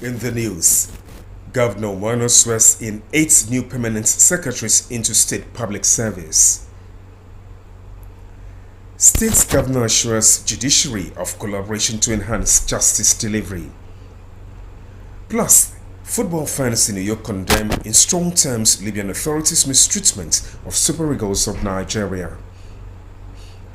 In the news, Governor Umoino swears in 8 new permanent secretaries into state public service. State Governor assures judiciary of collaboration to enhance justice delivery. Plus, football fans in New York condemn in strong terms Libyan authorities' mistreatment of Super Eagles of Nigeria.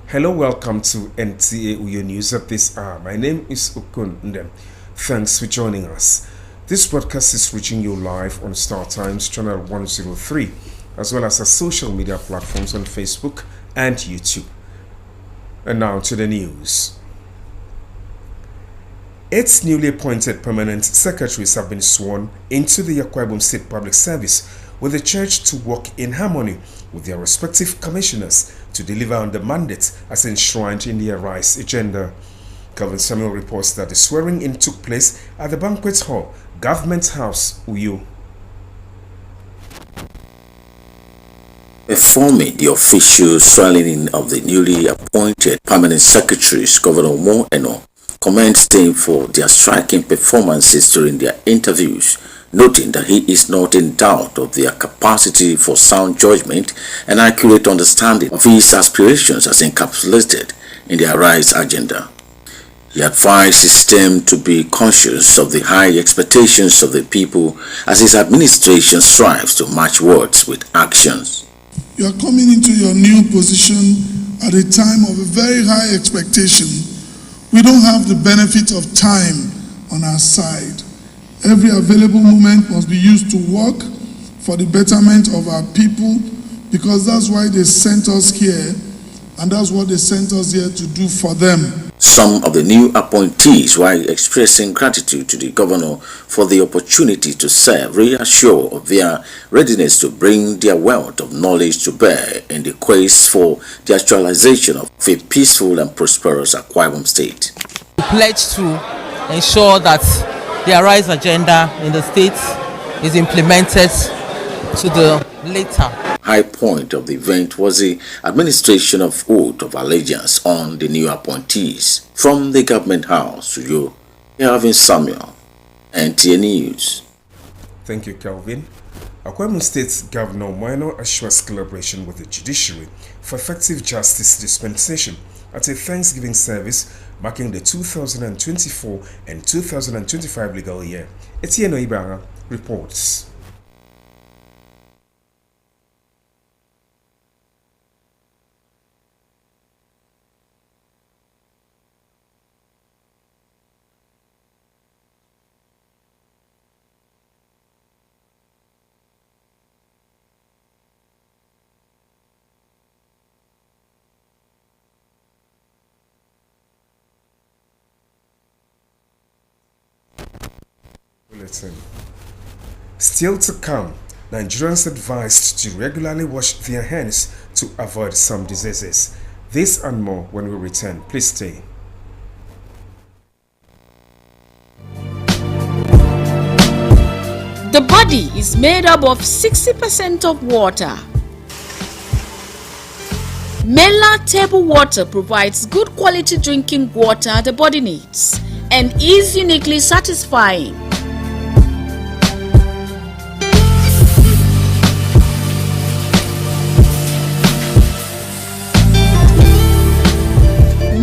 Hello, welcome to NTA Uyo News at this hour. My name is Okun Ndem. Thanks for joining us. This broadcast is reaching you live on Star Times channel 103, as well as our social media platforms on Facebook and YouTube. And now to the news. 8 newly appointed permanent secretaries have been sworn into the Akwa Ibom State Public Service, with the church to work in harmony with their respective commissioners to deliver on the mandate as enshrined in the Arise agenda. Calvin Samuel reports that the swearing-in took place at the Banquet Hall, Government House, Uyo. Performing the official swearing-in of the newly appointed permanent secretaries, Governor Umoino commends them for their striking performances during their interviews, noting that he is not in doubt of their capacity for sound judgment and accurate understanding of his aspirations as encapsulated in the Arise agenda. He advised his team to be conscious of the high expectations of the people as his administration strives to match words with actions. You are coming into your new position at a time of a very high expectation. We don't have the benefit of time on our side. Every available moment must be used to work for the betterment of our people, because that's why they sent us here, and that's what they sent us here to do for them. Some of the new appointees, while expressing gratitude to the governor for the opportunity to serve, reassure of their readiness to bring their wealth of knowledge to bear in the quest for the actualization of a peaceful and prosperous Akwa Ibom State. We pledge to ensure that the Arise agenda in the state is implemented to the letter. High point of the event was the administration of oath of allegiance on the new appointees. From the Government House, Uyo, Calvin Samuel, NTA News. Thank you, Calvin. Akwa Ibom State Governor Umoino assures collaboration with the judiciary for effective justice dispensation at a Thanksgiving service marking the 2024 and 2025 legal year. Etienne Ibara reports. Still to come, Nigerians advised to regularly wash their hands to avoid some diseases. This and more when we return. Please stay. The body is made up of 60% of water. Mela table water provides good quality drinking water the body needs and is uniquely satisfying.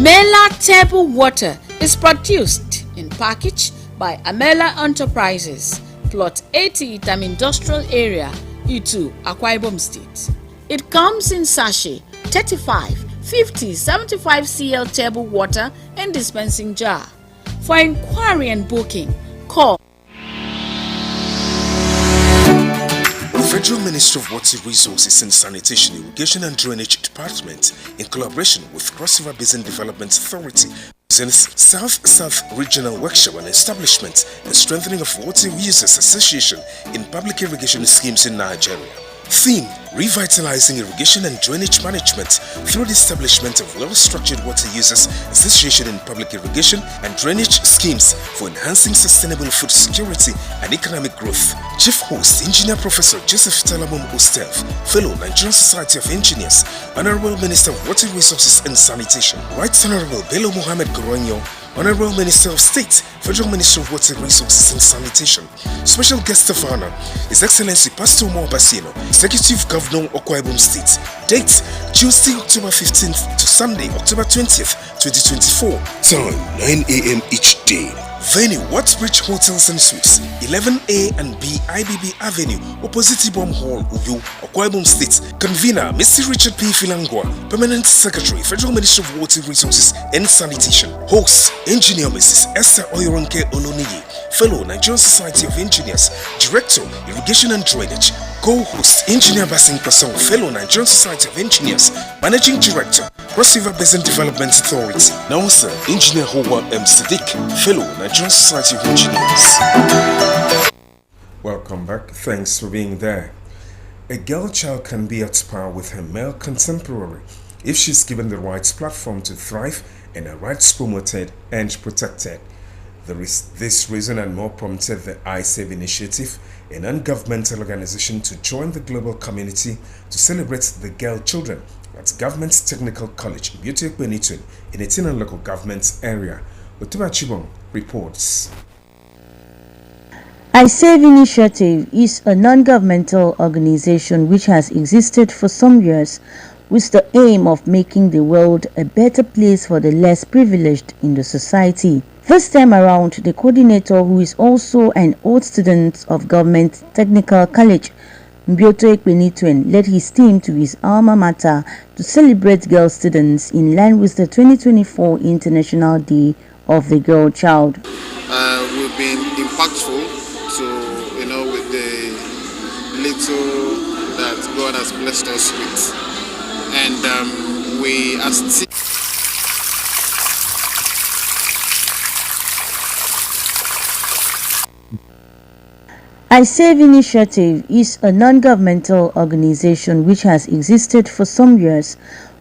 Mela table water is produced in package by Amela Enterprises, Plot 80 Itam Industrial Area, Itu, Akwa Ibom State. It comes in sachet, 35, 50, 75 cl table water and dispensing jar. For inquiry and booking, call Federal Ministry of Water Resources and Sanitation, Irrigation and Drainage Department, in collaboration with Cross River Basin Development Authority, South-South Regional Workshop on Establishment and Strengthening of Water Users Association in Public Irrigation Schemes in Nigeria. Theme: Revitalizing Irrigation and Drainage Management through the establishment of well-structured water users association in public irrigation and drainage schemes for enhancing sustainable food security and economic growth. Chief host, Engineer Professor Joseph Talamum Ostev, Fellow Nigerian Society of Engineers, Honorable Minister of Water Resources and Sanitation, Right Honorable Bello Mohamed Goronyo, Honorable Minister of State, Federal Minister of Water Resources and Sanitation. Special guest of honor, His Excellency Pastor Omar Basino, Executive Governor Akwa Ibom State. Date: Tuesday, October 15th to Sunday, October 20th, 2024. Time: 9 a.m. each day. Venue: Wattsbridge Hotels and Suites, 11A and B IBB Avenue, opposite Ibom Hall, Uyo, Akwa Ibom State. Convener: Mr. Richard P. Filangwa, Permanent Secretary, Federal Ministry of Water Resources and Sanitation. Host: Engineer Mrs. Esther Oyoronke Oloniyi, Fellow Nigerian Society of Engineers, Director, Irrigation and Drainage. Co-host: Engineer Basin Pasong, Fellow Nigerian Society of Engineers, Managing Director, Cross River Basin Development Authority. Now, sir, Engineer Howard M. Sadiq, Fellow Nigerian Society of Engineers. Welcome back. Thanks for being there. A girl child can be at par with her male contemporary if she's given the right platform to thrive and her rights promoted and protected. There is this reason and more prompted the iSave initiative, a non-governmental organization to join the global community to celebrate the girl children at Government Technical College, Beauty Benitun, in a Tinan local government area. Otuba Chibong reports. iSave Initiative is a non-governmental organization which has existed for some years with the aim of making the world a better place for the less privileged in the society. This time around, the coordinator, who is also an old student of Government Technical College, Mbioto Ekpenituen, led his team to his alma mater to celebrate girl students in line with the 2024 International Day of the Girl Child. We've been impactful to, with the little that God has blessed us with. And we are still iSave Initiative is a non-governmental organization which has existed for some years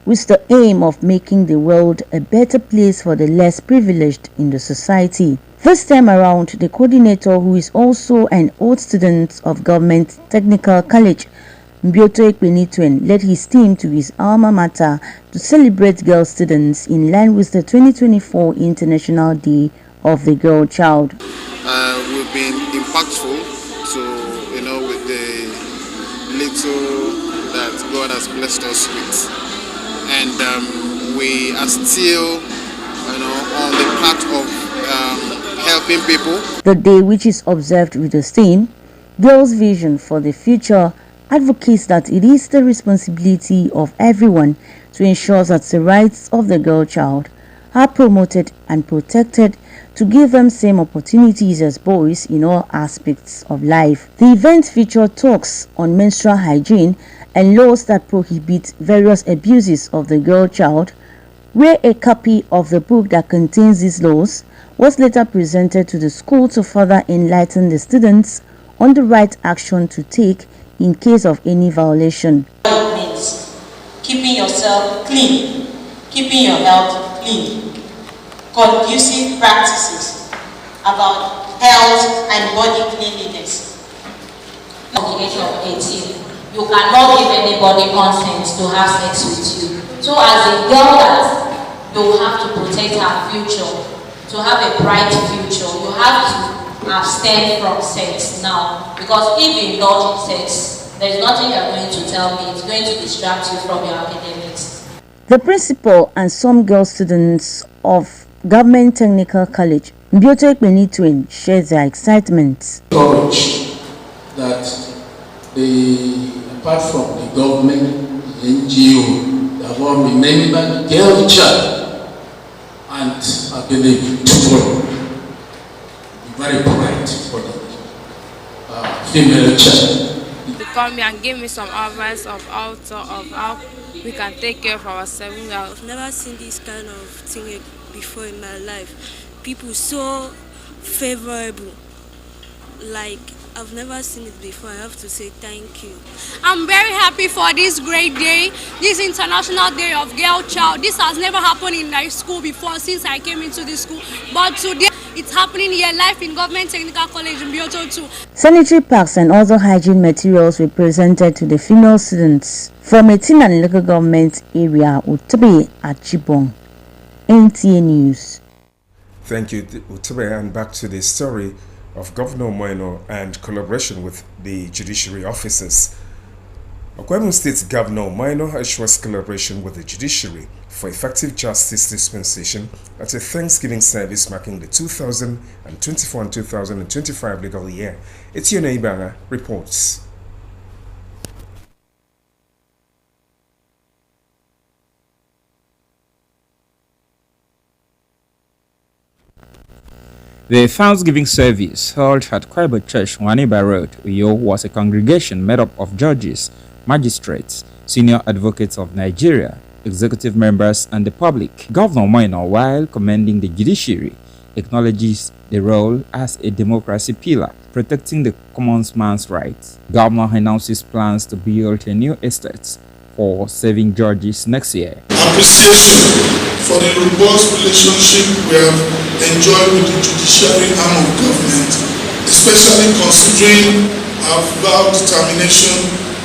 with the aim of making the world a better place for the less privileged in the society. This time around, the coordinator, who is also an old student of Government Technical College, Mbioto Ekpenituen, led his team to his alma mater to celebrate girl students in line with the 2024 International Day of the Girl Child. We've been impactful to, with the little that God has blessed us with. And we are still, on the path of helping people. The day, which is observed with the theme, Girls' Vision for the Future, advocates that it is the responsibility of everyone to ensure that the rights of the girl child are promoted and protected to give them same opportunities as boys in all aspects of life. The event featured talks on menstrual hygiene and laws that prohibit various abuses of the girl child, where a copy of the book that contains these laws was later presented to the school to further enlighten the students on the right action to take in case of any violation. It means keeping yourself clean, keeping your health clean, conducive practices about health and body cleanliness. At the age of 18, you cannot give anybody consent to have sex with you. So as a girl that you have to protect her future, to have a bright future, you have to abstain from sex now. Because if you indulge in sex, there is nothing you are going to tell me. It's going to distract you from your academics. The principal and some girl students of Government Technical College, Mbioto Ekpenituen, shared their excitement. Courage that apart from the government, the NGO, they have all remembered the girl child, and I believe tomorrow be very bright for the female child. To come here and give me some advice of how we can take care of ourselves. I've never seen this kind of thing before in my life. People so favorable. Like, I've never seen it before. I have to say thank you. I'm very happy for this great day, this International Day of Girl Child. This has never happened in my school before since I came into this school. But today, it's happening here live in Government Technical College in Bioto 2. Sanitary packs and other hygiene materials were presented to the female students from a Tinan local government area, Utabe at Chibong. NTA News. Thank you, Utabe, and back to the story of Governor Moeno and collaboration with the judiciary officers. Akwa Ibom State Governor Moeno assures collaboration with the judiciary for effective justice dispensation at a Thanksgiving service marking the 2024 and 2025 legal year. Etienne Ibanga reports. The Thanksgiving service held at Kwaibo Church, Waniba Road, Uyo, was a congregation made up of judges, magistrates, senior advocates of Nigeria, executive members, and the public. Governor Moeno, while commending the judiciary, acknowledges the role as a democracy pillar, protecting the common man's rights. Governor announces plans to build a new estate for serving judges next year. Appreciation for the robust relationship we have enjoyed with the judiciary arm of government, especially considering our vowed determination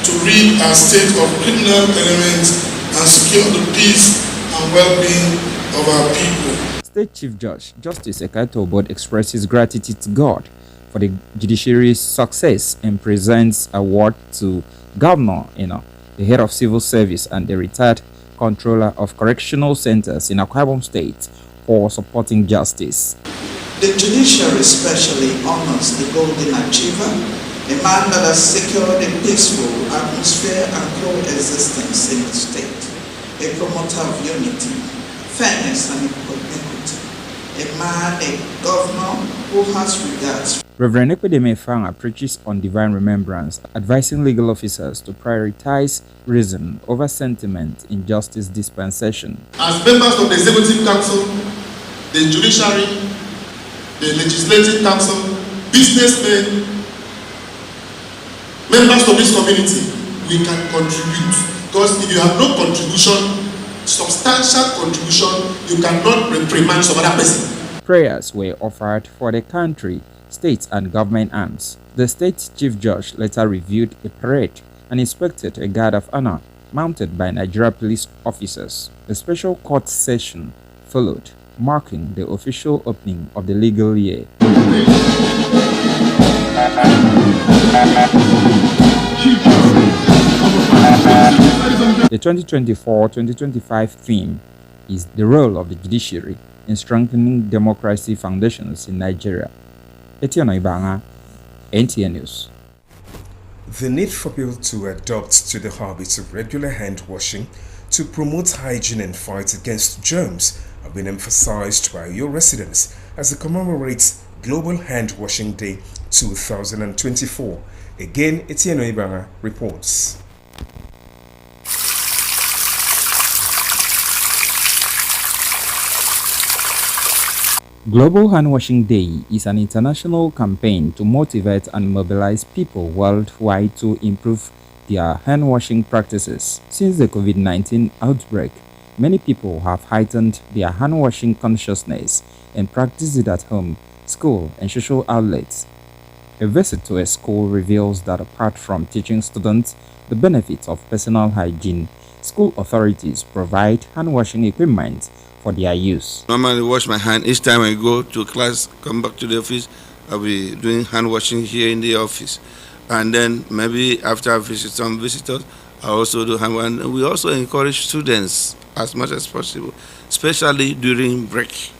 to rid our state of criminal elements and secure the peace and well-being of our people. State Chief Judge Justice Ekato Obod expresses gratitude to God for the judiciary's success and presents award to Governor the head of civil service and the retired controller of correctional centers in Akwa Ibom State for supporting justice. The judiciary especially honors the golden achiever, a man that has secured a peaceful atmosphere and coexistence in the state, a promoter of unity, fairness and equity, a man, a governor who has regards. Reverend Epideme Fanga preaches on divine remembrance, advising legal officers to prioritize reason over sentiment in justice dispensation. As members of the Executive Council, the Judiciary, the Legislative Council, businessmen, members of this community, we can contribute. Because if you have no contribution, substantial contribution, you cannot reprimand some other person. Prayers were offered for the country, state and government arms. The state chief judge later reviewed a parade and inspected a guard of honor mounted by Nigeria police officers. A special court session followed, marking the official opening of the legal year. The 2024-2025 theme is the role of the judiciary in strengthening democracy foundations in Nigeria. Etienne Ibanga, NTA News. The need for people to adopt to the habit of regular hand washing to promote hygiene and fight against germs have been emphasized by your residents as it commemorates Global Hand Washing Day 2024. Again, Etienne Ibanga reports. Global Hand Washing Day is an international campaign to motivate and mobilize people worldwide to improve their hand washing practices. Since the COVID-19 outbreak, many people have heightened their hand washing consciousness and practice it at home, school, and social outlets. A visit to a school reveals that apart from teaching students the benefits of personal hygiene, school authorities provide hand washing equipment for their use. Normally wash my hand each time I go to class, come back to the office. I'll be doing hand washing here in the office. And then maybe after I visit some visitors, I also do hand washing. And we also encourage students as much as possible, especially during break.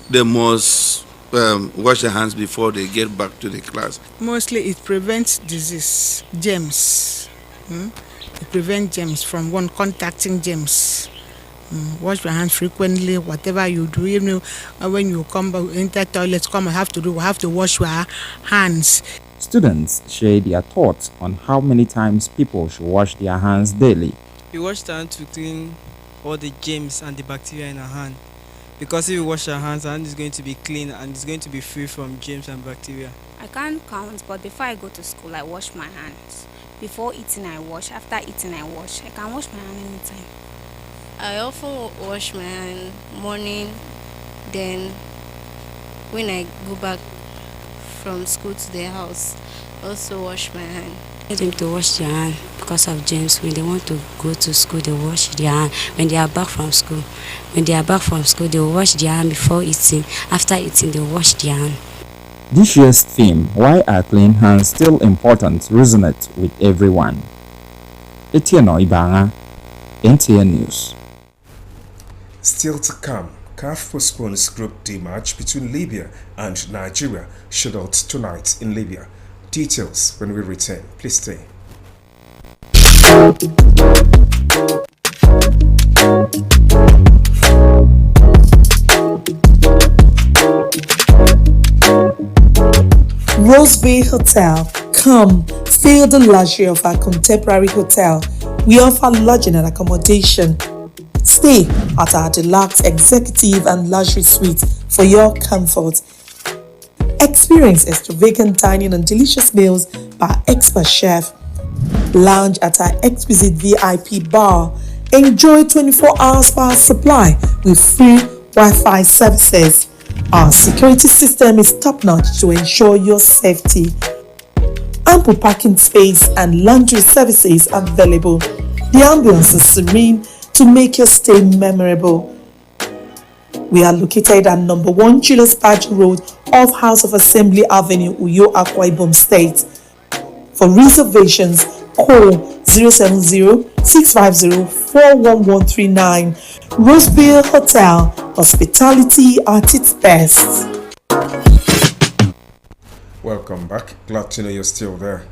They must wash their hands before they get back to the class. Mostly it prevents disease, germs. It prevents germs from one contacting germs. Wash your hands frequently, whatever you do. Even when you come enter toilets, we have to wash your hands. Students share their thoughts on how many times people should wash their hands daily. We wash the hand to clean all the germs and the bacteria in our hand, Because if we wash our hands is going to be clean and it's going to be free from germs and bacteria. I can't count, but before I go to school, I wash my hands. Before eating, I wash. After eating, I wash. I can wash my hand anytime. I often wash my hand morning, then when I go back from school to the house, also wash my hand. I them to wash their hand because of germs. When they want to go to school, they wash their hand. When they are back from school, they wash their hand before eating. After eating, they wash their hand. This year's theme, Why Are Clean Hands Still Important, resonates with everyone. Etienne Ibanga, NTA News. Still to come, CAF postpones Group D match between Libya and Nigeria, scheduled tonight in Libya. Details when we return. Please stay. Rose Bay Hotel. Come, feel the luxury of our contemporary hotel. We offer lodging and accommodation. Stay at our deluxe executive and luxury suite for your comfort. Experience extravagant dining and delicious meals by expert chef. Lounge at our exquisite VIP bar. Enjoy 24 hours power supply with free Wi-Fi services. Our security system is top-notch to ensure your safety. Ample parking space and laundry services available. The ambience is serene to make your stay memorable. We are located at number 1 Julius Badge Road off House of Assembly Avenue, Uyo, Akwa Ibom State. For reservations, call 070-650-41139. Roseville Hotel, hospitality at its best. Welcome back. Glad to know you're still there.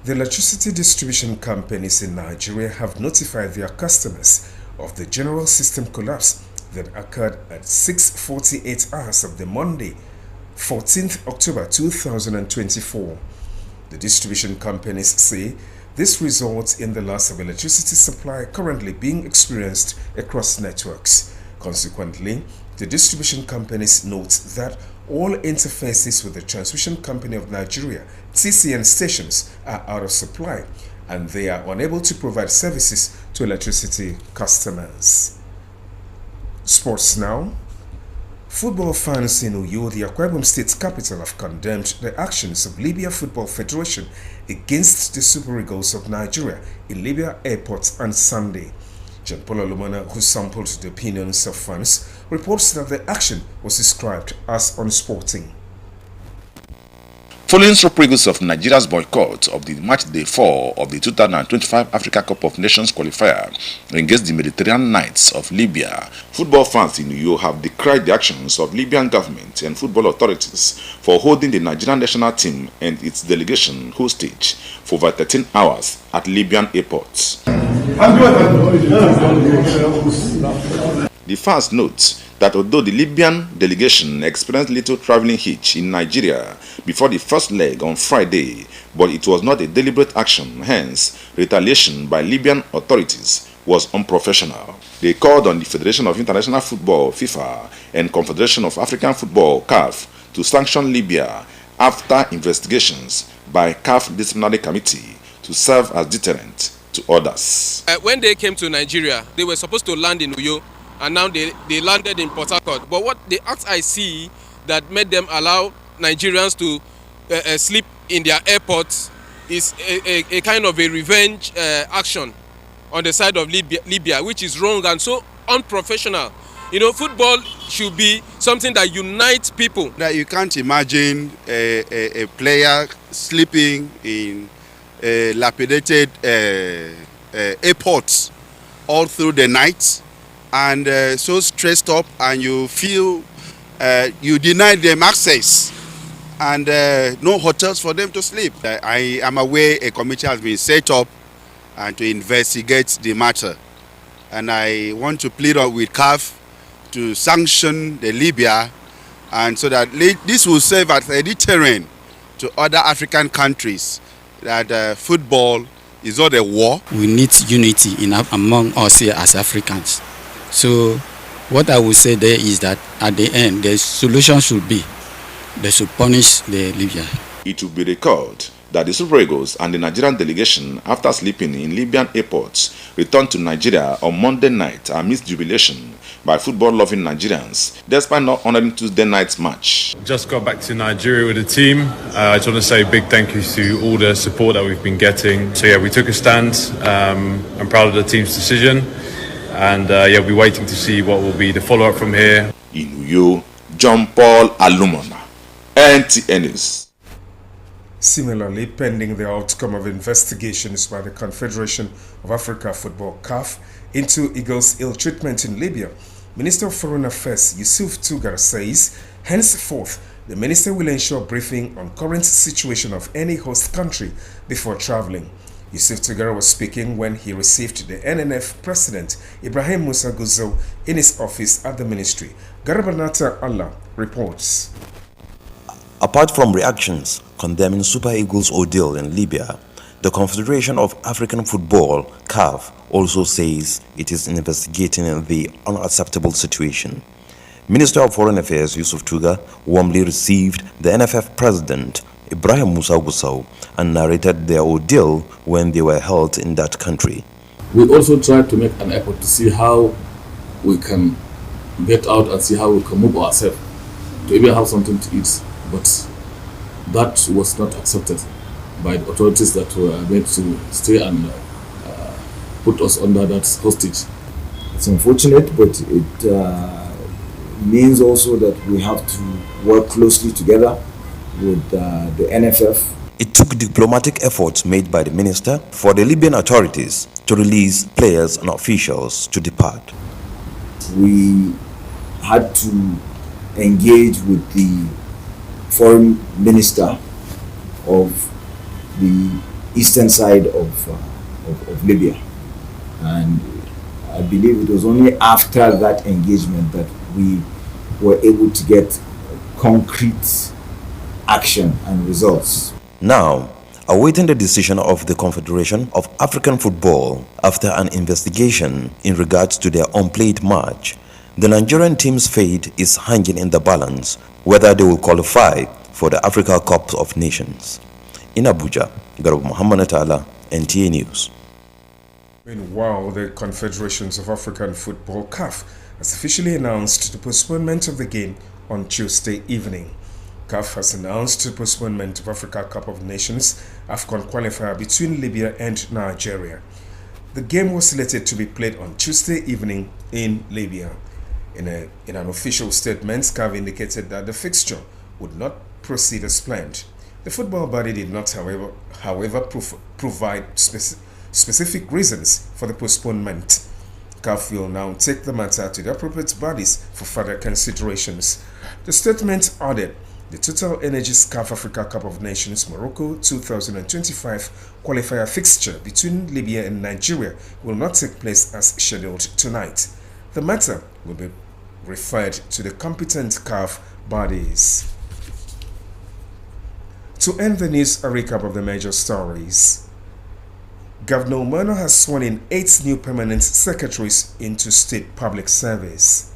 The electricity distribution companies in Nigeria have notified their customers of the general system collapse that occurred at 6:48 hours of the Monday, 14th October 2024. The distribution companies say this results in the loss of electricity supply currently being experienced across networks. Consequently, the distribution companies note that all interfaces with the Transmission Company of Nigeria, TCN stations, are out of supply and they are unable to provide services to electricity customers. Sports now. Football fans in Uyo, the Akwa Ibom State capital, have condemned the actions of Libya Football Federation against the Super Eagles of Nigeria in Libya Airport on Sunday. John Paul Olumona, who sampled the opinions of fans, reports that the action was described as unsporting. Following Super Eagles of Nigeria's boycott of the match day 4 of the 2025 Africa Cup of Nations qualifier against the Mediterranean Knights of Libya, football fans in Uyo have decried the actions of Libyan government and football authorities for holding the Nigerian national team and its delegation hostage for over 13 hours at Libyan airports. The fans note that although the Libyan delegation experienced little traveling hitch in Nigeria before the first leg on Friday, but it was not a deliberate action, hence retaliation by Libyan authorities was unprofessional. They called on the Federation of International Football, FIFA, and Confederation of African Football, CAF, to sanction Libya after investigations by CAF Disciplinary Committee to serve as deterrent to others. When they came to Nigeria, they were supposed to land in Uyo, and now they landed in Port Harcourt. But what the act I see that made them allow Nigerians to sleep in their airports is a kind of a revenge action on the side of Libya, which is wrong and so unprofessional. You know, football should be something that unites people. That you can't imagine a player sleeping in lapidated airports all through the night and so stressed up, and you feel you deny them access and no hotels for them to sleep. I am aware a committee has been set up and to investigate the matter, and I want to plead with CAF to sanction the Libya, and so that this will serve as a deterrent to other African countries that football is not a war. We need unity among us here as Africans. So What I would say there is that at the end, the solution should be they should punish the Libyan. It will be recalled that the Super Eagles and the Nigerian delegation, after sleeping in Libyan airports, returned to Nigeria on Monday night amidst jubilation by football-loving Nigerians, despite not honoring Tuesday night's match. Just got back to Nigeria with the team. I just want to say a big thank you to all the support that we've been getting. So yeah, we took a stand. I'm proud of the team's decision. And yeah, we'll be waiting to see what will be the follow-up from here. In Uyo, John Paul Alumona, NTA News. Similarly, pending the outcome of investigations by the Confederation of Africa Football (CAF) into Eagles' ill treatment in Libya, Minister of Foreign Affairs Yusuf Tugar says, henceforth, the minister will ensure briefing on current situation of any host country before traveling. Yusuf Tugar was speaking when he received the NNF President Ibrahim Musa Gusau in his office at the ministry. Garabanata Allah reports. Apart from reactions condemning Super Eagles' ordeal in Libya, the Confederation of African Football (CAF) also says it is investigating the unacceptable situation. Minister of Foreign Affairs Yusuf Tugar warmly received the NFF President Ibrahim Musa Gusau and narrated their ordeal when they were held in that country. We also tried to make an effort to see how we can get out and see how we can move ourselves to even have something to eat, but that was not accepted by the authorities that were meant to stay and put us under that hostage. It's unfortunate, but it means also that we have to work closely together with the NFF. It took diplomatic efforts made by the minister for the Libyan authorities to release players and officials to depart. We had to engage with the foreign minister of the eastern side of Libya, and I believe it was only after that engagement that we were able to get concrete action and results. Now, awaiting the decision of the Confederation of African Football after an investigation in regards to their unplayed match, the Nigerian team's fate is hanging in the balance whether they will qualify for the Africa Cup of Nations. In Abuja, Garba Muhammad Atala, NTA News. Meanwhile, the Confederations of African Football (CAF) has officially announced the postponement of the game on Tuesday evening. CAF has announced the postponement of Africa Cup of Nations AFCON qualifier between Libya and Nigeria. The game was slated to be played on Tuesday evening in Libya. In an official statement, CAF indicated that the fixture would not proceed as planned. The football body did not, however, provide specific reasons for the postponement. CAF will now take the matter to the appropriate bodies for further considerations. The statement added, the Total Energies CAF Africa Cup of Nations Morocco 2025 qualifier fixture between Libya and Nigeria will not take place as scheduled tonight. The matter will be referred to the competent CAF bodies. To end the news, a recap of the major stories. Governor Umano has sworn in 8 new permanent secretaries into state public service.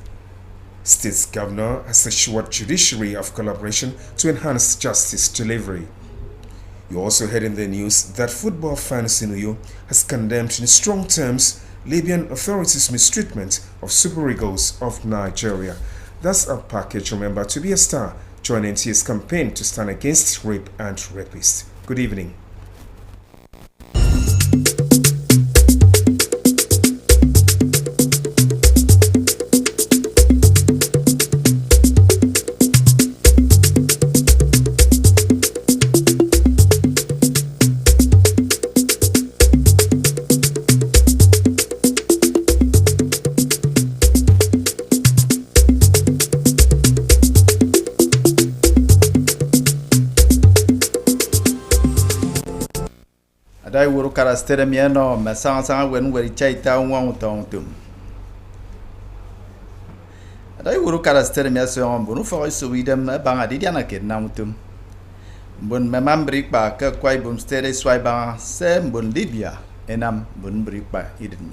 State's governor has assured judiciary of collaboration to enhance justice delivery. You also heard in the news that football fans in Uyo has condemned in strong terms Libyan authorities' mistreatment of Super Eagles of Nigeria. That's a package. Remember to be a star. Join NTA's campaign to stand against rape and rapists. Good evening. Adai wuru kara stere mieno mesanga wen weri chaita won tontum. Adai wuru kara stere mieso on bunu fo so widem banga didiana ke namutum. Bun memambrik ba ke kwai bum stere swai ba se bun Libya enam bun brik ba idin.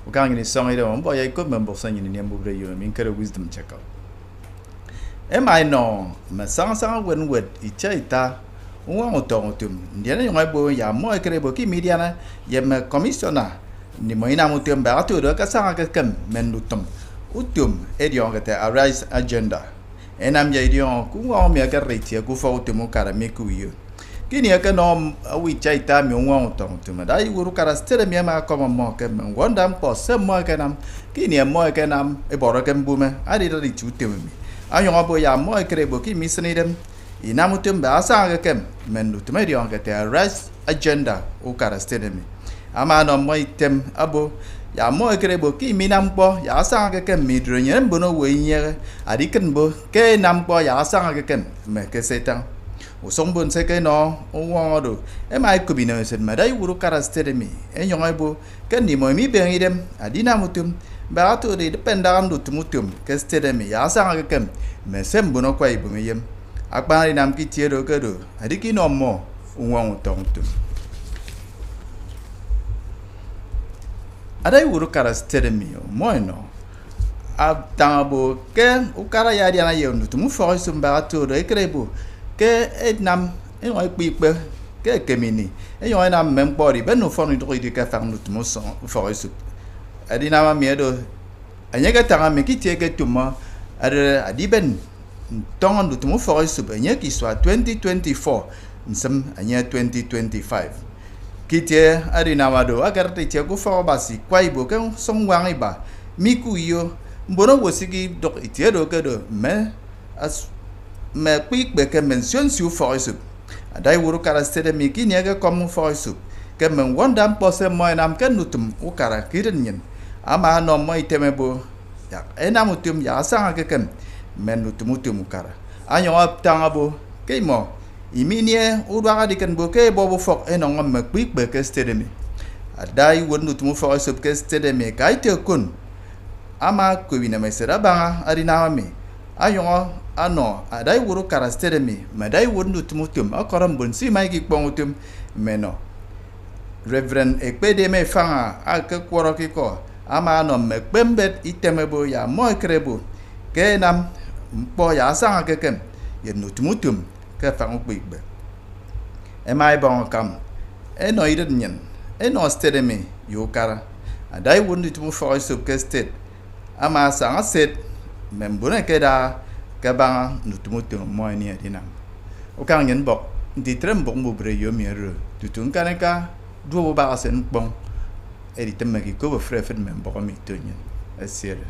Ukang ni song ida mbo ya ikut member sanyi ni ambu bre yo min kare wisdom check out. I know ma sang wen wet icha ita unwa utong utum. Ndiana yung aibo ya mo kare bo ki media na ya ma commissioner ni mo ina mutum ba tu do ka sang ka kem men utum. Utum edion ka te arise agenda. Enam ya edion ku wa me ka retia ku fa utum kara me ku yo. Kini aka no awi chaita mi unwa utong utum. Dai guru kara stere mi ma ko mo ke wondam po se mo ke nam. Kini mo ke nam e boro ke mbume adi ri chutem mi. Ayo ngabo ya mo krebo ki misnidem inamutum ba asa kem menu tumedi on ke rice agenda o karastedemi ama no mo item abo ya mo krebo ki minampo ya asa kem midronye mbono we nye adiken bo ke nampo ya asa kem me ke setan o sombon se ke no o wodo e mai kubino sen madai wuru karastedemi e nyongaibo ke ni mo mi ben idem adina mutum ba to de dependam do tumutum ke stedemi ya asa kem me sembono kwa ibu me yem akpari nam ki tiero kedo adiki no mo unwa utong tum adai wuru kara stedemi mo no abtabo ke ukara ya dia na yem tumu fo sumba to do ekrebo ke ednam en oi pipe ke kemini en yo na membori be no fo no do di ka fa no tumu so fo su adina ma miedo anyega tanga me ki tieke tuma adiben tongon du tumu fo su anya ki soit 2024 nsem anya 2025 kitie adina wado agarte che ku fo basi kwai bo kan songwang iba miku yo mbono wosigi dok itie do kedo me as me quick be ke mention su fo su adai wuru kara stede mi ki nyega kom fo su ke men wondam pose mo nam kan nutum u kara kiren nyen ama no mo itemebo ya enamutum ya sanga ke kem menu tumutum kara anyo tangabo ke mo iminie udwaga diken bo ke bobo fok enong me quick be ke stedemi adai wonu tumu fok sup ke stedemi kaite kun ama kuwina mesera banga arina me ayo ano adai wuru kara stedemi madai wonu tumutum akoram bonsi mai ki kpongutum meno Reverend Ekpedeme fanga ake kworo kiko ama no mekpembet itemebo ya mo krebo ke nam mpo ya sanga kekem ye nutumutum ke fangu kwigbe e mai bon kam e no iden nyen e no stedemi yokara adai wundi tumu fo sub ke state ama sanga set membune ke da ke banga nutumutum mo ni adinam o kan nyen bok di trem bok mo bre yo miero tutun kaneka do ba sen bon eri temaki ko frère fait même bon mi tonyen asira